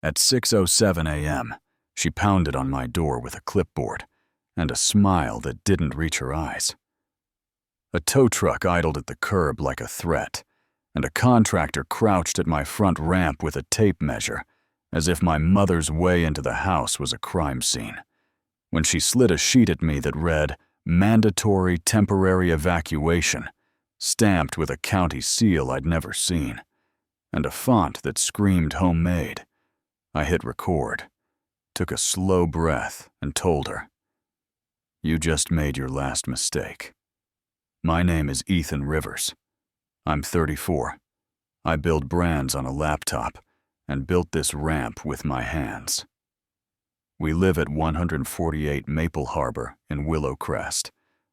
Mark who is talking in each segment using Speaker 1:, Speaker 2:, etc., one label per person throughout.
Speaker 1: At 6:07 a.m., she pounded on my door with a clipboard and a smile that didn't reach her eyes. A tow truck idled at the curb like a threat, and a contractor crouched at my front ramp with a tape measure, as if my mother's way into the house was a crime scene. When she slid a sheet at me that read, "Mandatory Temporary Evacuation," stamped with a county seal I'd never seen, and a font that screamed homemade, I hit record, took a slow breath, and told her, "You just made your last mistake. My name is Ethan Rivers. I'm 34. I build brands on a laptop and built this ramp with my hands. We live at 148 Maple Harbor in Willow Crest,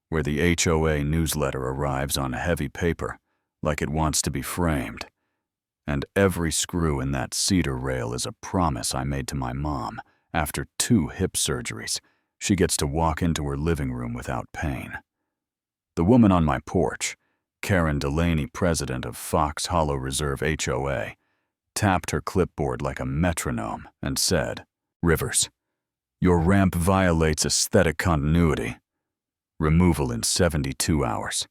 Speaker 1: where the HOA newsletter arrives on heavy paper like it wants to be framed. And every screw in that cedar rail is a promise I made to my mom after 2 hip surgeries. She gets to walk into her living room without pain." The woman on my porch, Karen Delaney, president of Fox Hollow Reserve HOA, tapped her clipboard like a metronome and said, "Rivers, your ramp violates aesthetic continuity. Removal in 72 hours.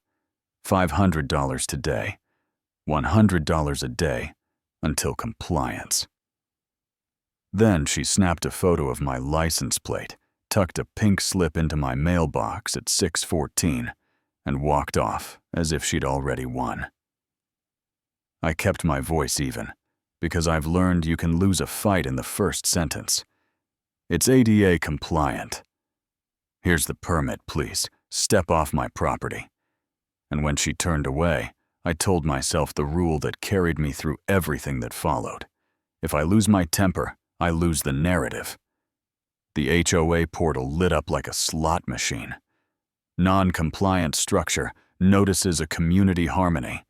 Speaker 1: $500 today. $100 a day until compliance." Then she snapped a photo of my license plate, tucked a pink slip into my mailbox at 6:14, and walked off as if she'd already won. I kept my voice even, because I've learned you can lose a fight in the first sentence. It's ADA compliant. "Here's the permit, please. Step off my property." And when she turned away, I told myself the rule that carried me through everything that followed. If I lose my temper, I lose the narrative. The HOA portal lit up like a slot machine. Non-compliant structure notices a community harmony,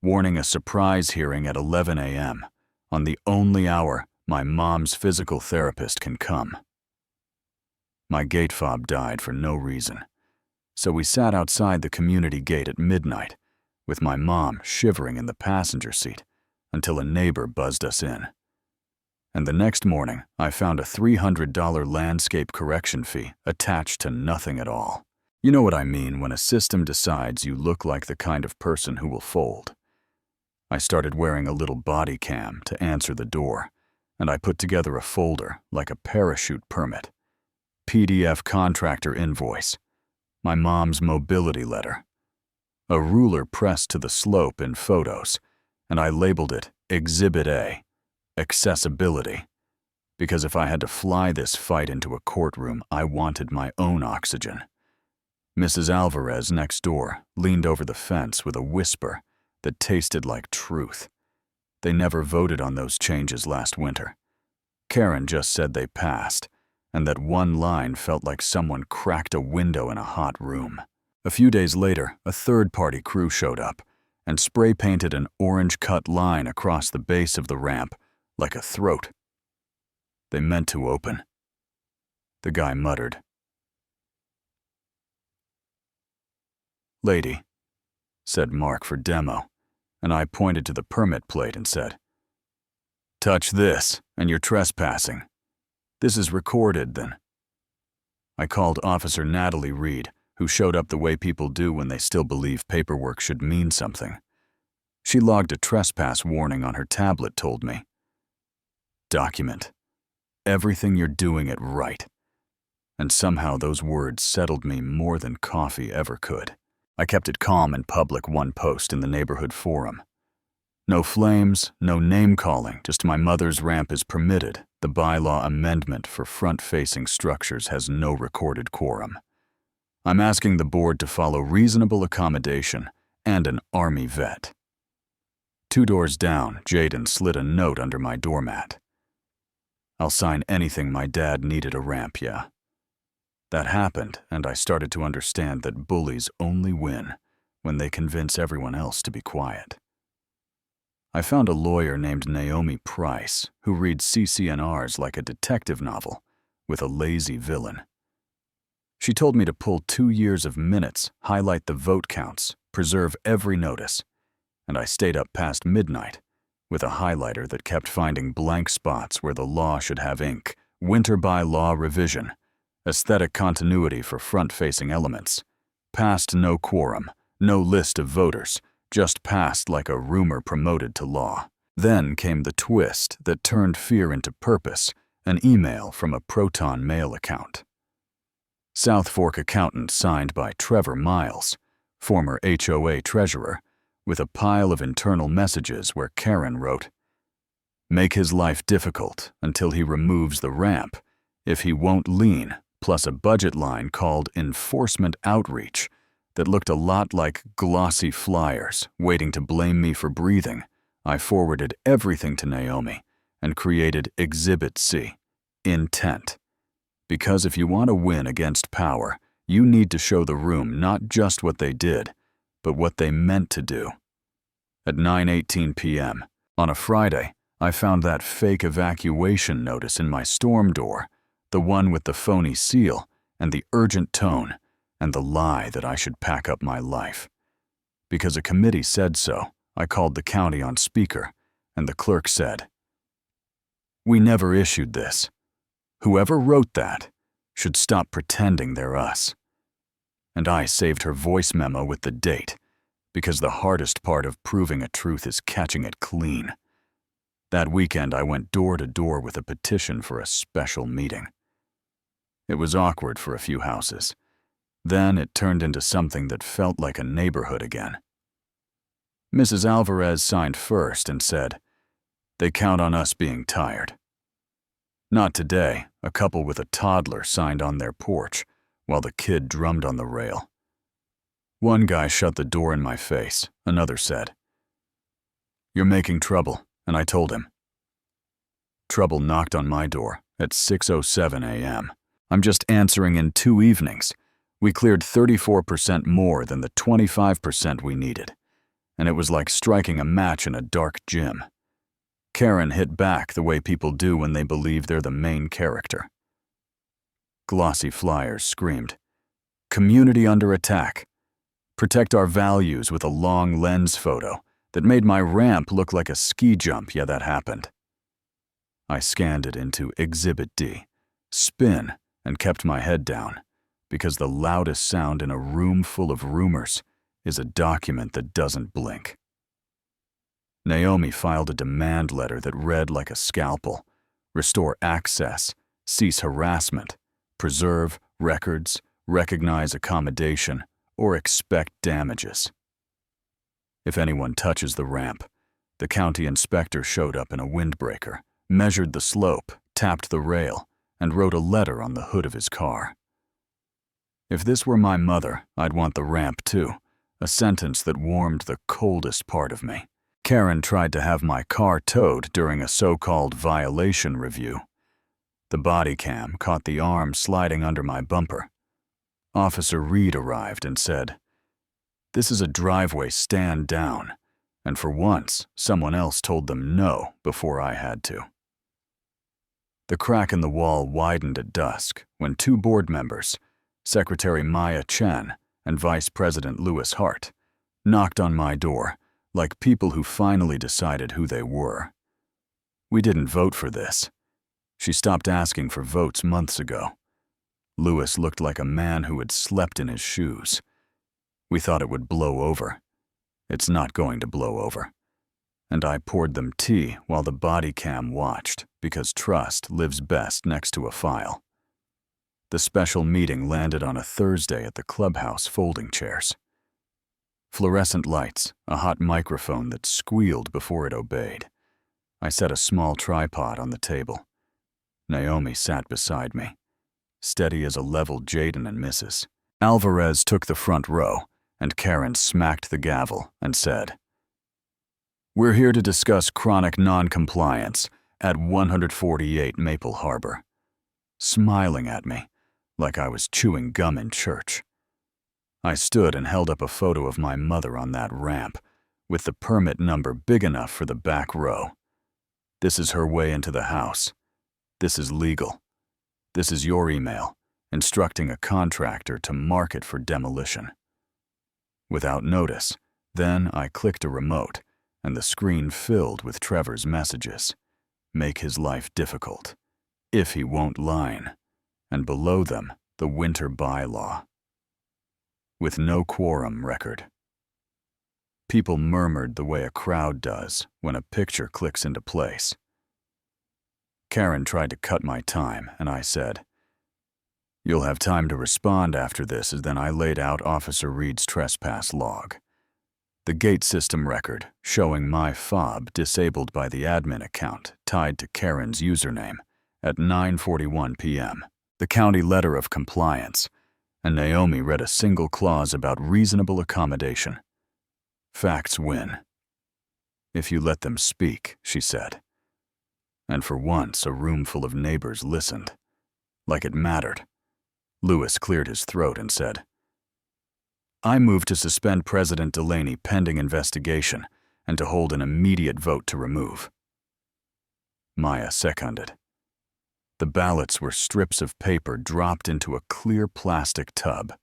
Speaker 1: warning a surprise hearing at 11 a.m. on the only hour my mom's physical therapist can come. My gate fob died for no reason, so we sat outside the community gate at midnight, with my mom shivering in the passenger seat until a neighbor buzzed us in. And the next morning, I found a $300 landscape correction fee attached to nothing at all. You know what I mean when a system decides you look like the kind of person who will fold. I started wearing a little body cam to answer the door, and I put together a folder like a parachute permit, PDF contractor invoice, my mom's mobility letter, a ruler pressed to the slope in photos, and I labeled it Exhibit A, accessibility, because if I had to fly this fight into a courtroom, I wanted my own oxygen. Mrs. Alvarez next door leaned over the fence with a whisper that tasted like truth. They never voted on those changes last winter. Karen just said they passed, and that one line felt like someone cracked a window in a hot room. A few days later, a third-party crew showed up and spray-painted an orange-cut line across the base of the ramp like a throat. They meant to open. The guy muttered, "Lady," said Mark for demo, and I pointed to the permit plate and said, "Touch this, and you're trespassing. This is recorded, then." I called Officer Natalie Reed, who showed up the way people do when they still believe paperwork should mean something. She logged a trespass warning on her tablet, told me, "Document. Everything you're doing it right." And somehow those words settled me more than coffee ever could. I kept it calm and public, one post in the neighborhood forum. No flames, no name-calling, just my mother's ramp is permitted. The bylaw amendment for front-facing structures has no recorded quorum. I'm asking the board to follow reasonable accommodation and an Army vet. 2 doors down, Jaden slid a note under my doormat. "I'll sign anything my dad needed a ramp, yeah." That happened, and I started to understand that bullies only win when they convince everyone else to be quiet. I found a lawyer named Naomi Price who reads CC&Rs like a detective novel with a lazy villain. She told me to pull 2 years of minutes, highlight the vote counts, preserve every notice, and I stayed up past midnight with a highlighter that kept finding blank spots where the law should have ink. Winter by law revision. Aesthetic continuity for front-facing elements. Passed no quorum, no list of voters, just passed like a rumor promoted to law. Then came the twist that turned fear into purpose, an email from a Proton Mail account. South Fork accountant signed by Trevor Miles, former HOA treasurer, with a pile of internal messages where Karen wrote, "Make his life difficult until he removes the ramp. If he won't lean," plus a budget line called Enforcement Outreach that looked a lot like glossy flyers waiting to blame me for breathing. I forwarded everything to Naomi and created Exhibit C, Intent. Because if you want to win against power, you need to show the room not just what they did, but what they meant to do. At 9:18 p.m., on a Friday, I found that fake evacuation notice in my storm door, the one with the phony seal and the urgent tone and the lie that I should pack up my life. Because a committee said so, I called the county on speaker, and the clerk said, "We never issued this. Whoever wrote that should stop pretending they're us." And I saved her voice memo with the date, because the hardest part of proving a truth is catching it clean. That weekend, I went door to door with a petition for a special meeting. It was awkward for a few houses. Then it turned into something that felt like a neighborhood again. Mrs. Alvarez signed first and said, "They count on us being tired." Not today. A couple with a toddler signed on their porch while the kid drummed on the rail. One guy shut the door in my face. Another said, "You're making trouble," and I told him. Trouble knocked on my door at 6:07 a.m. I'm just answering in 2 evenings. We cleared 34% more than the 25% we needed, and it was like striking a match in a dark gym. Karen hit back the way people do when they believe they're the main character. Glossy flyers screamed, "Community under attack. Protect our values," with a long lens photo that made my ramp look like a ski jump. Yeah, that happened. I scanned it into Exhibit D, spin, and kept my head down, because the loudest sound in a room full of rumors is a document that doesn't blink. Naomi filed a demand letter that read like a scalpel: restore access, cease harassment, preserve records, recognize accommodation, or expect damages. If anyone touches the ramp, the county inspector showed up in a windbreaker, measured the slope, tapped the rail, and wrote a letter on the hood of his car. If this were my mother, I'd want the ramp too, a sentence that warmed the coldest part of me. Karen tried to have my car towed during a so-called violation review. The body cam caught the arm sliding under my bumper. Officer Reed arrived and said, "This is a driveway, stand down," and for once, someone else told them no before I had to. The crack in the wall widened at dusk when 2 board members, Secretary Maya Chen and Vice President Louis Hart, knocked on my door like people who finally decided who they were. "We didn't vote for this." She stopped asking for votes months ago. Louis looked like a man who had slept in his shoes. We thought it would blow over. It's not going to blow over. And I poured them tea while the body cam watched, because trust lives best next to a file. The special meeting landed on a Thursday at the clubhouse folding chairs. Fluorescent lights, a hot microphone that squealed before it obeyed. I set a small tripod on the table. Naomi sat beside me, steady as a level Jaden and Mrs. Alvarez took the front row, and Karen smacked the gavel and said, "We're here to discuss chronic non-compliance at 148 Maple Harbor," smiling at me like I was chewing gum in church. I stood and held up a photo of my mother on that ramp, with the permit number big enough for the back row. This is her way into the house. This is legal. This is your email, instructing a contractor to mark it for demolition. Without notice, then I clicked a remote, and the screen filled with Trevor's messages. Make his life difficult. If he won't line. And below them, the winter bylaw. With no quorum record. People murmured the way a crowd does when a picture clicks into place. Karen tried to cut my time, and I said, "You'll have time to respond after this," as then I laid out Officer Reed's trespass log. The gate system record showing my fob disabled by the admin account tied to Karen's username at 9:41 p.m. The county letter of compliance, and Naomi read a single clause about reasonable accommodation. Facts win. If you let them speak, she said. And for once, a room full of neighbors listened. Like it mattered. Lewis cleared his throat and said, "I move to suspend President Delaney pending investigation and to hold an immediate vote to remove." Maya seconded. The ballots were strips of paper dropped into a clear plastic tub.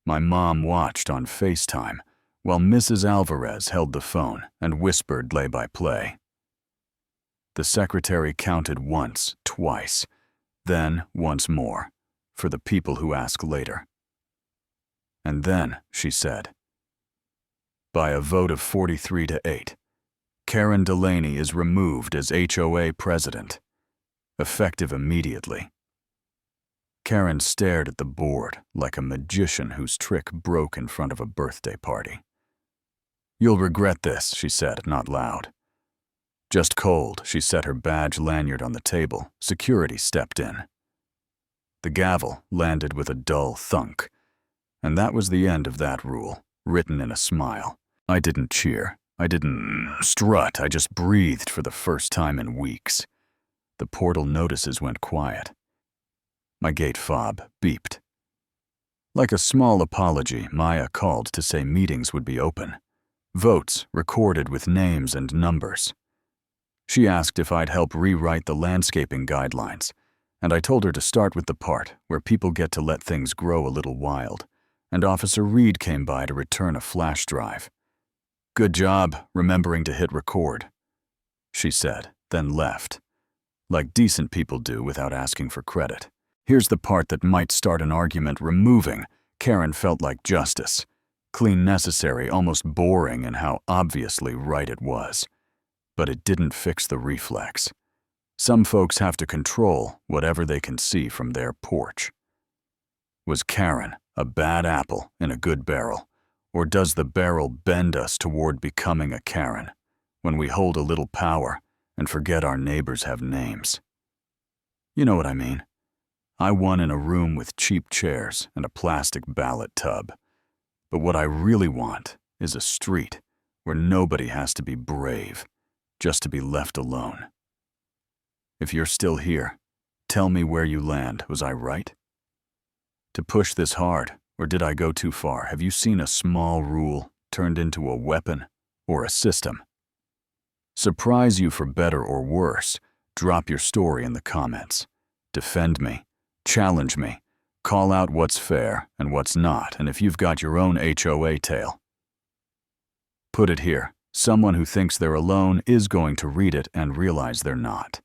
Speaker 1: My mom watched on FaceTime while Mrs. Alvarez held the phone and whispered play-by-play. The secretary counted once, twice, then once more, for the people who ask later. And then, she said, by a vote of 43-8, Karen Delaney is removed as HOA president, effective immediately. Karen stared at the board like a magician whose trick broke in front of a birthday party. "You'll regret this," she said, not loud. Just cold, she set her badge lanyard on the table. Security stepped in. The gavel landed with a dull thunk, and that was the end of that rule, written in a smile. I didn't cheer. I didn't strut. I just breathed for the first time in weeks. The portal notices went quiet. My gate fob beeped. Like a small apology, Maya called to say meetings would be open. Votes recorded with names and numbers. She asked if I'd help rewrite the landscaping guidelines, and I told her to start with the part where people get to let things grow a little wild, and Officer Reed came by to return a flash drive. "Good job remembering to hit record," she said, then left, like decent people do without asking for credit. Here's the part that might start an argument. Removing Karen felt like justice. Clean, necessary, almost boring in how obviously right it was. But it didn't fix the reflex. Some folks have to control whatever they can see from their porch. Was Karen a bad apple in a good barrel, or does the barrel bend us toward becoming a Karen when we hold a little power and forget our neighbors have names? You know what I mean. I won in a room with cheap chairs and a plastic ballot tub. But what I really want is a street where nobody has to be brave, just to be left alone. If you're still here, tell me where you land. Was I right? To push this hard, or did I go too far? Have you seen a small rule turned into a weapon or a system? Surprise you for better or worse, drop your story in the comments. Defend me, challenge me, call out what's fair and what's not, and if you've got your own HOA tale, put it here. Someone who thinks they're alone is going to read it and realize they're not.